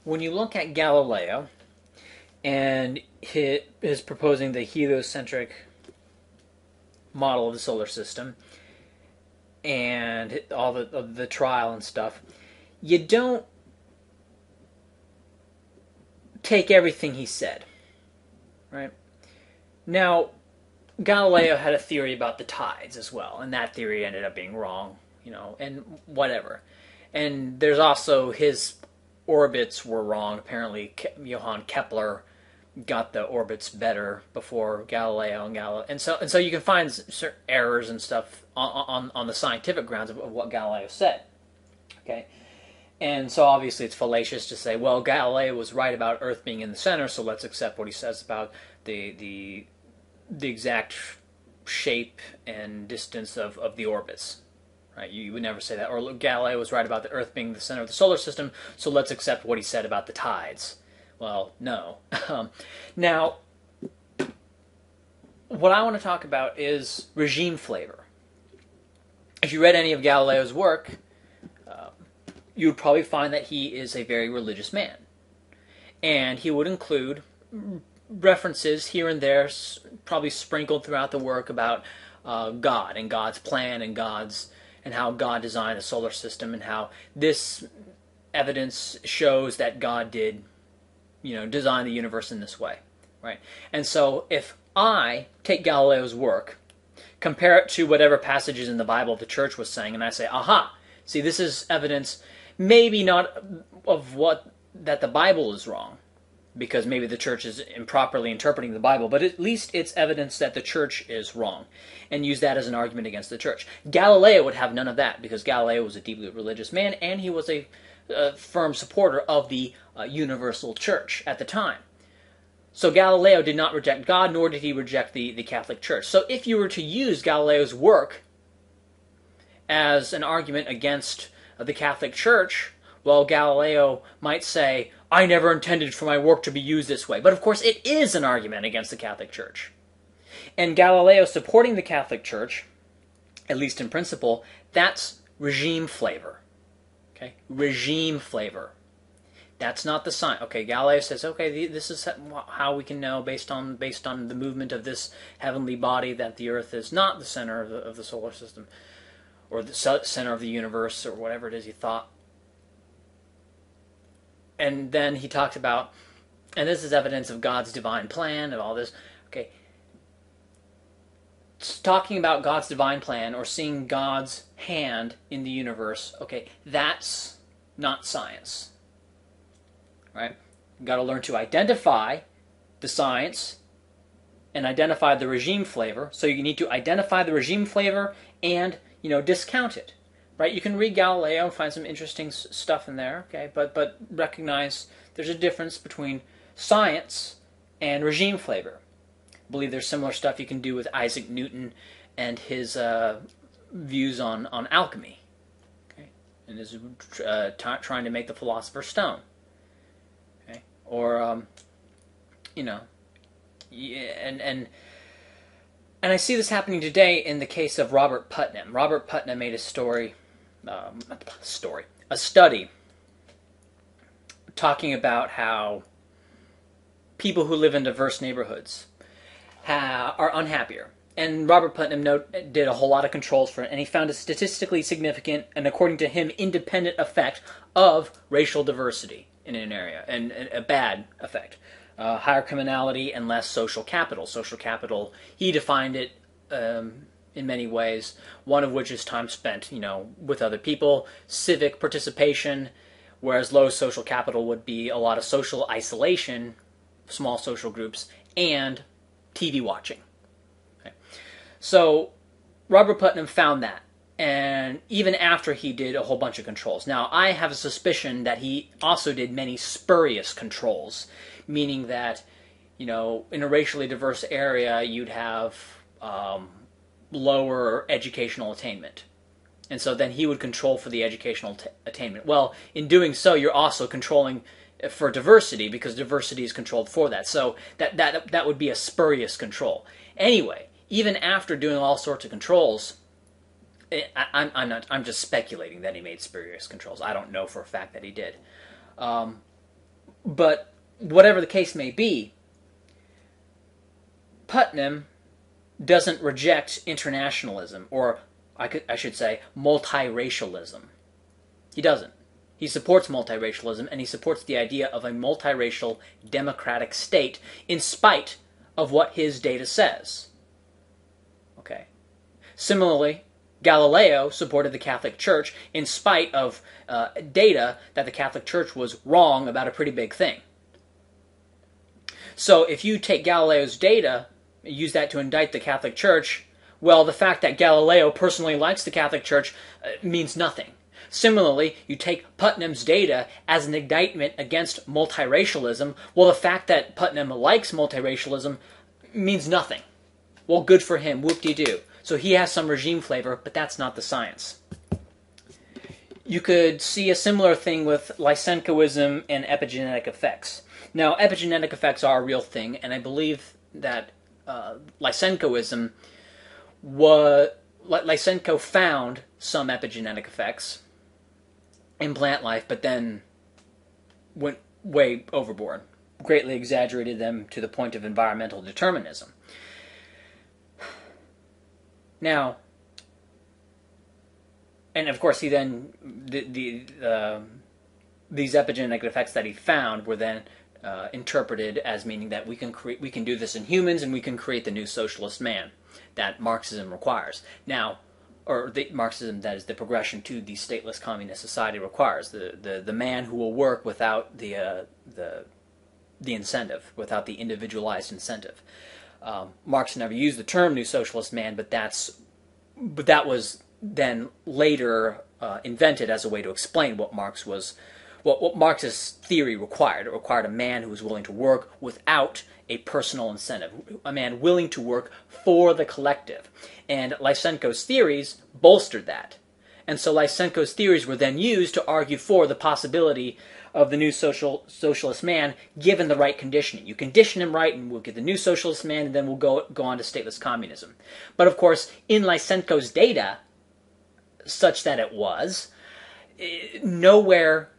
when you look at Galileo and he is proposing the heliocentric model of the solar system and all the trial and stuff, you don't take everything he said, right? Now, Galileo had a theory about the tides as well, and that theory ended up being wrong, and whatever. And there's also his orbits were wrong. Apparently, Johann Kepler got the orbits better before Galileo and so you can find certain errors and stuff on the scientific grounds of what Galileo said. Okay, and so obviously it's fallacious to say, well, Galileo was right about Earth being in the center, so let's accept what he says about the exact shape and distance of the orbits. Right? You would never say that. Or Galileo was right about the Earth being the center of the solar system, so let's accept what he said about the tides. Well, no. Now, what I want to talk about is regime flavor. If you read any of Galileo's work, you would probably find that he is a very religious man. And he would include references here and there, probably sprinkled throughout the work, about God and God's plan and how God designed the solar system, and how this evidence shows that God did, design the universe in this way, right? And so if I take Galileo's work, compare it to whatever passages in the Bible the church was saying, and I say, aha, see, this is evidence, maybe not of that the Bible is wrong, because maybe the church is improperly interpreting the Bible, but at least it's evidence that the church is wrong, and use that as an argument against the church. Galileo would have none of that, because Galileo was a deeply religious man, and he was a firm supporter of the universal church at the time. So Galileo did not reject God, nor did he reject the Catholic Church. So if you were to use Galileo's work as an argument against the Catholic Church, well, Galileo might say, I never intended for my work to be used this way. But of course it is an argument against the Catholic Church. And Galileo supporting the Catholic Church, at least in principle, that's regime flavor. Okay? Regime flavor. That's not the sign. Okay, Galileo says, okay, this is how we can know based on the movement of this heavenly body that the Earth is not the center of the solar system, or the center of the universe, or whatever it is he thought. And then he talks about, and this is evidence of God's divine plan and all this. Okay, talking about God's divine plan or seeing God's hand in the universe, okay, that's not science. Right? You've got to learn to identify the science and identify the regime flavor. So you need to identify the regime flavor and, discount it. Right? You can read Galileo and find some interesting stuff in there, okay? But recognize there's a difference between science and regime flavor. I believe there's similar stuff you can do with Isaac Newton and his views on alchemy, okay? And his trying to make the Philosopher's Stone. Or, and I see this happening today in the case of Robert Putnam. Robert Putnam made a study talking about how people who live in diverse neighborhoods are unhappier. And Robert Putnam did a whole lot of controls for it, and he found a statistically significant, and according to him, independent effect of racial diversity in an area, and a bad effect. Higher criminality and less social capital. Social capital, he defined it in many ways, one of which is time spent, with other people, civic participation, whereas low social capital would be a lot of social isolation, small social groups, and TV watching. Okay. So Robert Putnam found that. And even after he did a whole bunch of controls. Now, I have a suspicion that he also did many spurious controls, meaning that, in a racially diverse area, you'd have lower educational attainment. And so then he would control for the educational attainment. Well, in doing so, you're also controlling for diversity, because diversity is controlled for that. So that would be a spurious control. Anyway, even after doing all sorts of controls, I'm just speculating that he made spurious controls. I don't know for a fact that he did. But whatever the case may be, Putnam doesn't reject internationalism, or I should say multiracialism. He doesn't. He supports multiracialism, and he supports the idea of a multiracial democratic state in spite of what his data says. Okay. Similarly, Galileo supported the Catholic Church in spite of data that the Catholic Church was wrong about a pretty big thing. So if you take Galileo's data, use that to indict the Catholic Church, well, the fact that Galileo personally likes the Catholic Church means nothing. Similarly, you take Putnam's data as an indictment against multiracialism. Well, the fact that Putnam likes multiracialism means nothing. Well, good for him. Whoop-de-doo. So he has some regime flavor, but that's not the science. You could see a similar thing with Lysenkoism and epigenetic effects. Now, epigenetic effects are a real thing, and I believe that Lysenko found some epigenetic effects in plant life, but then went way overboard, greatly exaggerated them to the point of environmental determinism. Now, and of course, he then these epigenetic effects that he found were then interpreted as meaning that we can do this in humans, and we can create the new socialist man that Marxism requires. Now, or the Marxism, that is the progression to the stateless communist society, requires the man who will work without the incentive, without the individualized incentive. Marx never used the term new socialist man, but that was then later invented as a way to explain what what Marx's theory required. It required a man who was willing to work without a personal incentive, a man willing to work for the collective. And Lysenko's theories bolstered that. And so Lysenko's theories were then used to argue for the possibility of the new socialist man given the right conditioning. You condition him right and we'll get the new socialist man, and then we'll go on to stateless communism. But of course, in Lysenko's data, such that it was, nowhere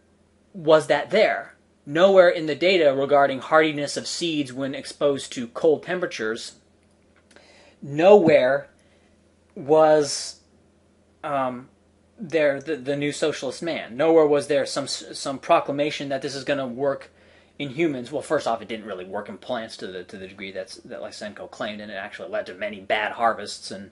was that there. Nowhere in the data regarding hardiness of seeds when exposed to cold temperatures, nowhere was there the new socialist man. Nowhere was there some proclamation that this is going to work in humans. Well, first off, it didn't really work in plants to the degree that Lysenko claimed, and it actually led to many bad harvests and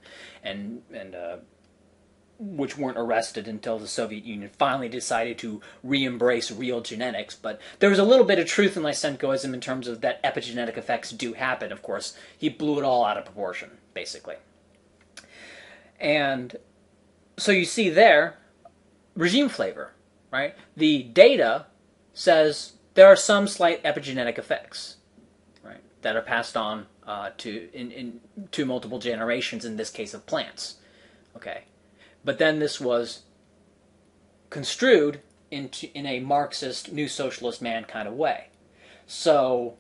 which weren't arrested until the Soviet Union finally decided to re-embrace real genetics. But there was a little bit of truth in Lysenkoism in terms of that epigenetic effects do happen. Of course, he blew it all out of proportion, basically. And so you see there, regime flavor, right? The data says there are some slight epigenetic effects, right, that are passed on to multiple generations, in this case of plants, okay? But then this was construed in a Marxist, new socialist man kind of way. So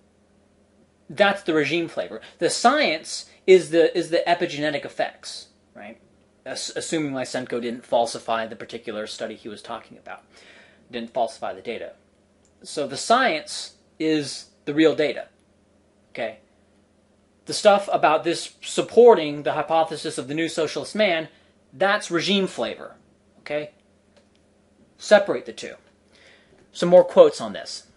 that's the regime flavor. The science is the epigenetic effects, right? Assuming Lysenko didn't falsify the particular study he was talking about, didn't falsify the data. So the science is the real data, okay? The stuff about this supporting the hypothesis of the new socialist man, that's regime flavor, okay? Separate the two. Some more quotes on this.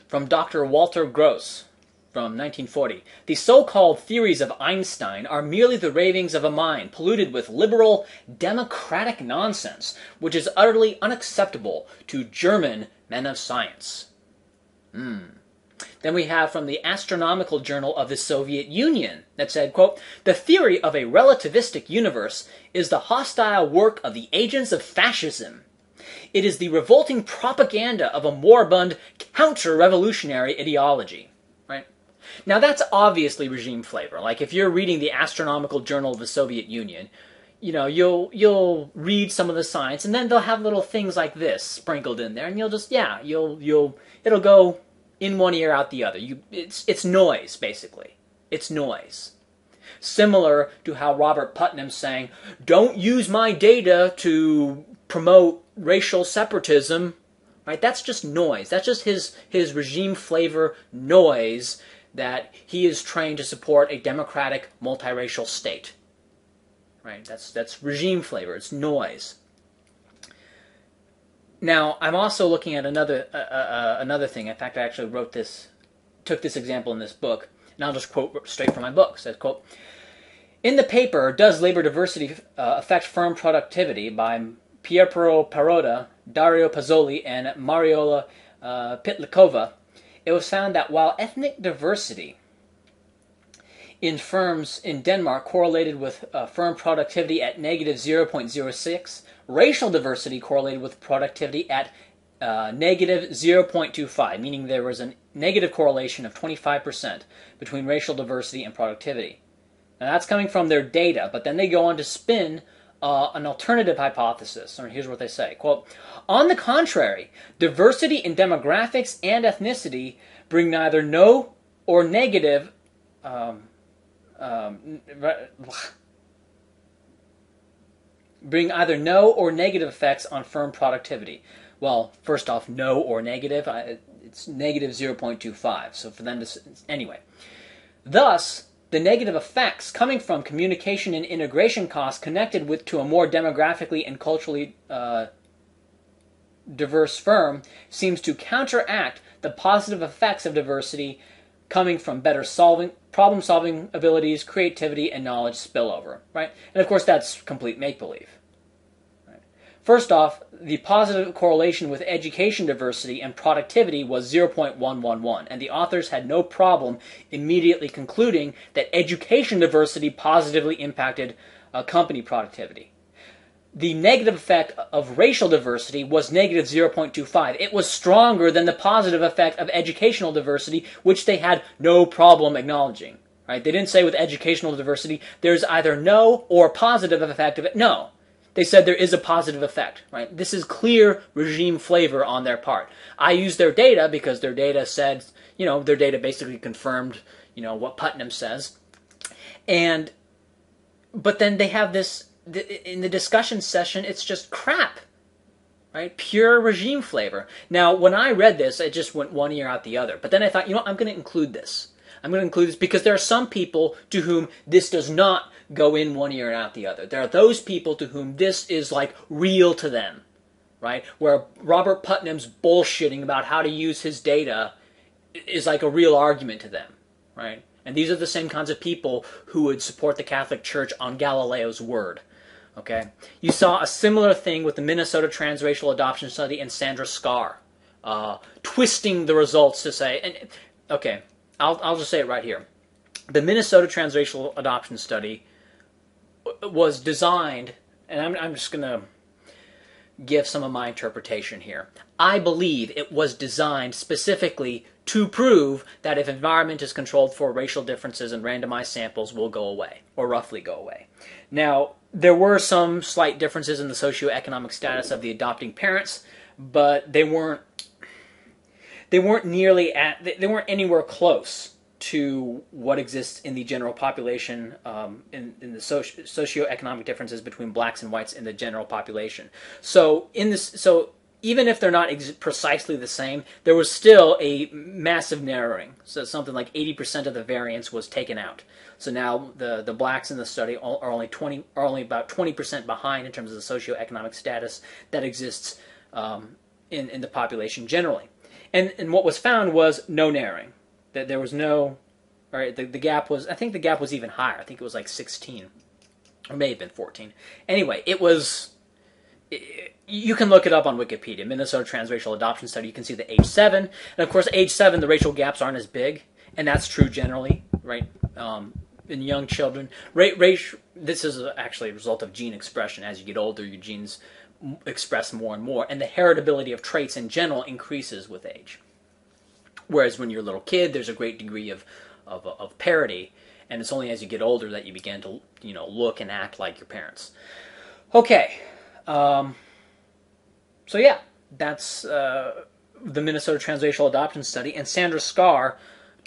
From Dr. Walter Gross, from 1940. The so-called theories of Einstein are merely the ravings of a mind polluted with liberal, democratic nonsense, which is utterly unacceptable to German men of science. Then we have from the Astronomical Journal of the Soviet Union that said, quote, "The theory of a relativistic universe is the hostile work of the agents of fascism. It is the revolting propaganda of a moribund counter-revolutionary ideology." Right? Now that's obviously regime flavor. Like if you're reading the Astronomical Journal of the Soviet Union, you know, you'll read some of the science, and then they'll have little things like this sprinkled in there, and you'll just, it'll go in one ear, out the other. It's noise, basically. It's noise. Similar to how Robert Putnam's saying, don't use my data to promote racial separatism. right? That's just noise. That's just his regime flavor noise that he is trying to support a democratic, multiracial state, right? That's regime flavor. It's noise. Now, I'm also looking at another thing. In fact, I actually took this example in this book, and I'll just quote straight from my book. It says, quote, "In the paper, Does Labor Diversity Affect Firm Productivity?" by Piero Paroda, Dario Pazzoli, and Mariola Pitlikova, it was found that while ethnic diversity in firms in Denmark correlated with firm productivity at negative 0.06, racial diversity correlated with productivity at negative 0.25, meaning there was a negative correlation of 25% between racial diversity and productivity. Now that's coming from their data, but then they go on to spin an alternative hypothesis. And here's what they say, quote, "On the contrary, diversity in demographics and ethnicity bring neither no or negative bring either no or negative effects on firm productivity." Well, first off, no or negative, it's negative 0.25. So for them to, anyway. Thus, the negative effects coming from communication and integration costs connected to a more demographically and culturally diverse firm seems to counteract the positive effects of diversity coming from better problem-solving abilities, creativity, and knowledge spillover, right? And of course, that's complete make-believe. Right? First off, the positive correlation with education diversity and productivity was 0.111, and the authors had no problem immediately concluding that education diversity positively impacted company productivity. The negative effect of racial diversity was negative 0.25. It was stronger than the positive effect of educational diversity, which they had no problem acknowledging. Right? They didn't say with educational diversity, there's either no or positive effect of it. No. They said there is a positive effect. Right? This is clear regime flavor on their part. I use their data because their data said, their data basically confirmed, what Putnam says. But then they have this, in the discussion session, it's just crap, right? Pure regime flavor. Now, when I read this, it just went one ear out the other. But then I thought, I'm going to include this. I'm going to include this because there are some people to whom this does not go in one ear and out the other. There are those people to whom this is like real to them, right? Where Robert Putnam's bullshitting about how to use his data is like a real argument to them, right? And these are the same kinds of people who would support the Catholic Church on Galileo's word. Okay, you saw a similar thing with the Minnesota Transracial Adoption Study and Sandra Scarr, twisting the results to say, okay, I'll just say it right here. The Minnesota Transracial Adoption Study was designed, and I'm just going to give some of my interpretation here. I believe it was designed specifically to prove that if environment is controlled for, racial differences and randomized samples will go away, or roughly go away. Now, there were some slight differences in the socioeconomic status of the adopting parents, but they weren't anywhere close to what exists in the general population, in the socioeconomic differences between blacks and whites in the general population. So even if they're not precisely the same, there was still a massive narrowing. So something like 80% of the variance was taken out. So now the blacks in the study are only about 20% behind in terms of the socioeconomic status that exists in the population generally. And what was found was no narrowing. That there was no, right? The gap was, I think the gap was even higher. I think it was like 16, or may have been 14. Anyway, it was. You can look it up on Wikipedia, Minnesota Transracial Adoption Study. You can see the age 7. And of course, age 7, the racial gaps aren't as big. And that's true generally, right? In young children. This is actually a result of gene expression. As you get older, your genes express more and more. And the heritability of traits in general increases with age. Whereas when you're a little kid, there's a great degree of parity. And it's only as you get older that you begin to, look and act like your parents. Okay. So yeah, that's the Minnesota Transracial Adoption Study, and Sandra Scarr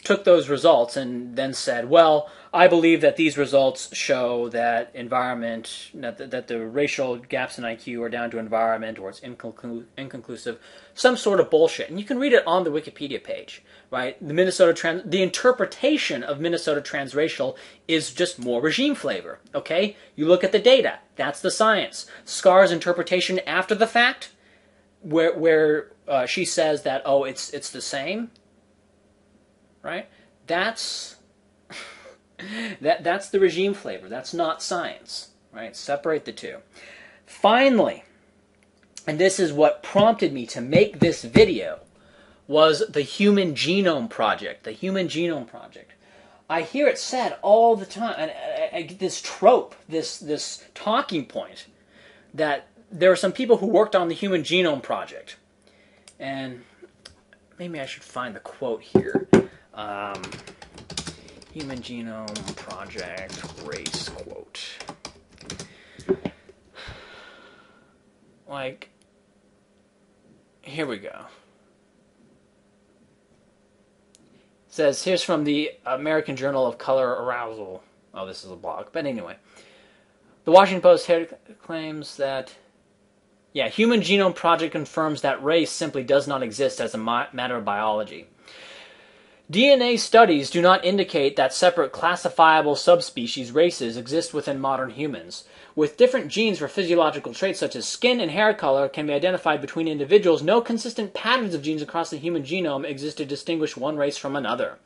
took those results and then said, well, I believe that these results show that that the racial gaps in IQ are down to environment, or it's inconclusive, some sort of bullshit. And you can read it on the Wikipedia page, right? The interpretation of Minnesota transracial is just more regime flavor, okay? You look at the data, that's the science. Scar's interpretation after the fact, where she says that, oh, it's the same, right? That's that's the regime flavor. That's not science, right? Separate the two. Finally, and this is what prompted me to make this video, was the Human Genome Project. The Human Genome Project. I hear it said all the time, and I get this trope, this talking point, that there are some people who worked on the Human Genome Project. And maybe I should find the quote here. Human Genome Project race quote. Like, here we go. It says, here's from the American Journal of Color Arousal. Oh, this is a blog. But anyway. The Washington Post claims that, Human Genome Project confirms that race simply does not exist as a matter of biology. DNA studies do not indicate that separate classifiable subspecies races exist within modern humans. With different genes for physiological traits such as skin and hair color can be identified between individuals, no consistent patterns of genes across the human genome exist to distinguish one race from another.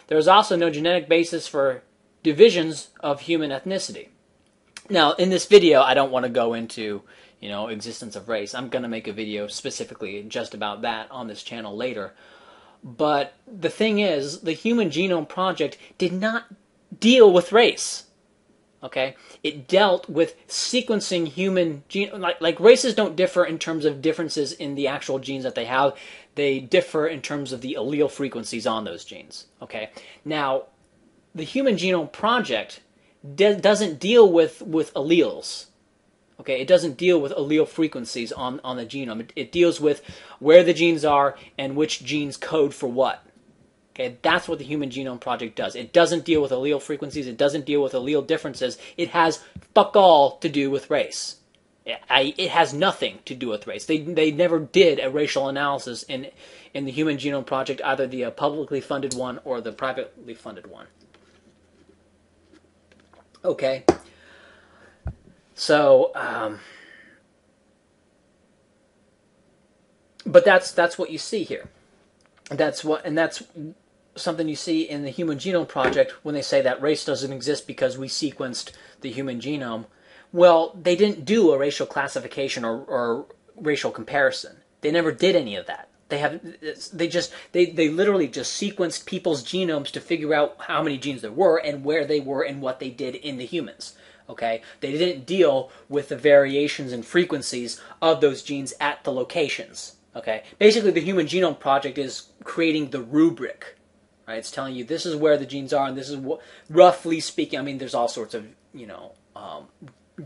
There is also no genetic basis for divisions of human ethnicity. Now, in this video, I don't want to go into, existence of race. I'm going to make a video specifically just about that on this channel later. But the thing is, the Human Genome Project did not deal with race. Okay? It dealt with sequencing human genome. Like races don't differ in terms of differences in the actual genes that they have. They differ in terms of the allele frequencies on those genes. Okay? Now, the Human Genome Project doesn't deal with alleles. Okay, it doesn't deal with allele frequencies on the genome. It deals with where the genes are and which genes code for what. Okay, that's what the Human Genome Project does. It doesn't deal with allele frequencies. It doesn't deal with allele differences. It has fuck all to do with race. It has nothing to do with race. They never did a racial analysis in the Human Genome Project, either the publicly funded one or the privately funded one. Okay. So, but that's what you see here. That's something you see in the Human Genome Project when they say that race doesn't exist because we sequenced the human genome. Well, they didn't do a racial classification or racial comparison. They never did any of that. They literally just sequenced people's genomes to figure out how many genes there were and where they were and what they did in the humans. Okay, they didn't deal with the variations and frequencies of those genes at the locations. Okay, basically the Human Genome Project is creating the rubric. Right, it's telling you this is where the genes are, and this is what, roughly speaking. I mean, there's all sorts of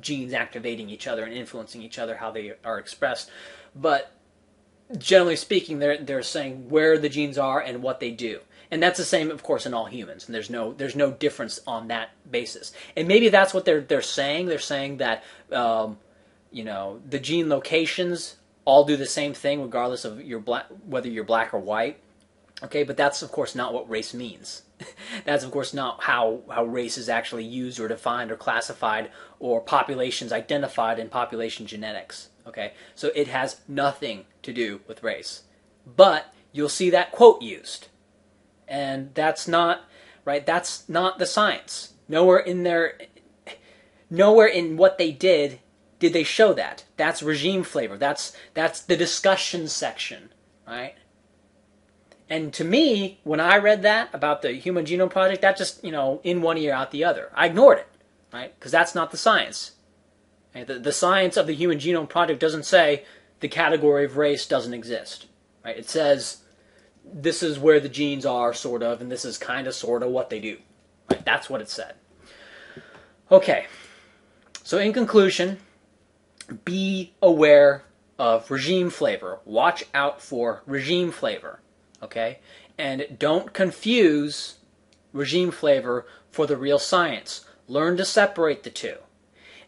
genes activating each other and influencing each other, how they are expressed, but generally speaking, they're saying where the genes are and what they do. And that's the same, of course, in all humans. And there's no difference on that basis. And maybe that's what they're saying. They're saying that the gene locations all do the same thing, regardless of whether you're black or white. Okay, but that's of course not what race means. That's of course not how race is actually used or defined or classified or populations identified in population genetics. Okay, so it has nothing to do with race. But you'll see that quote used. And that's not, right, that's not the science. Nowhere in what they did they show that. That's regime flavor. That's the discussion section, right? And to me, when I read that about the Human Genome Project, that just, in one ear, out the other. I ignored it, right? Because that's not the science. Right? The science of the Human Genome Project doesn't say the category of race doesn't exist, right? It says this is where the genes are, sort of, and this is kind of, sort of, what they do. Right? That's what it said. Okay. So in conclusion, be aware of regime flavor. Watch out for regime flavor. Okay? And don't confuse regime flavor for the real science. Learn to separate the two.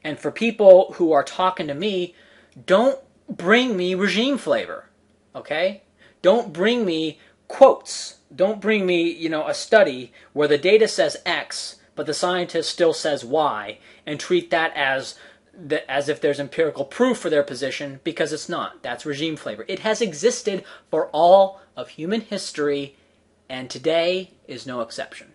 And for people who are talking to me, don't bring me regime flavor. Okay? Don't bring me quotes. Don't bring me, a study where the data says X, but the scientist still says Y, and treat that as if there's empirical proof for their position, because it's not. That's regime flavor. It has existed for all of human history, and today is no exception.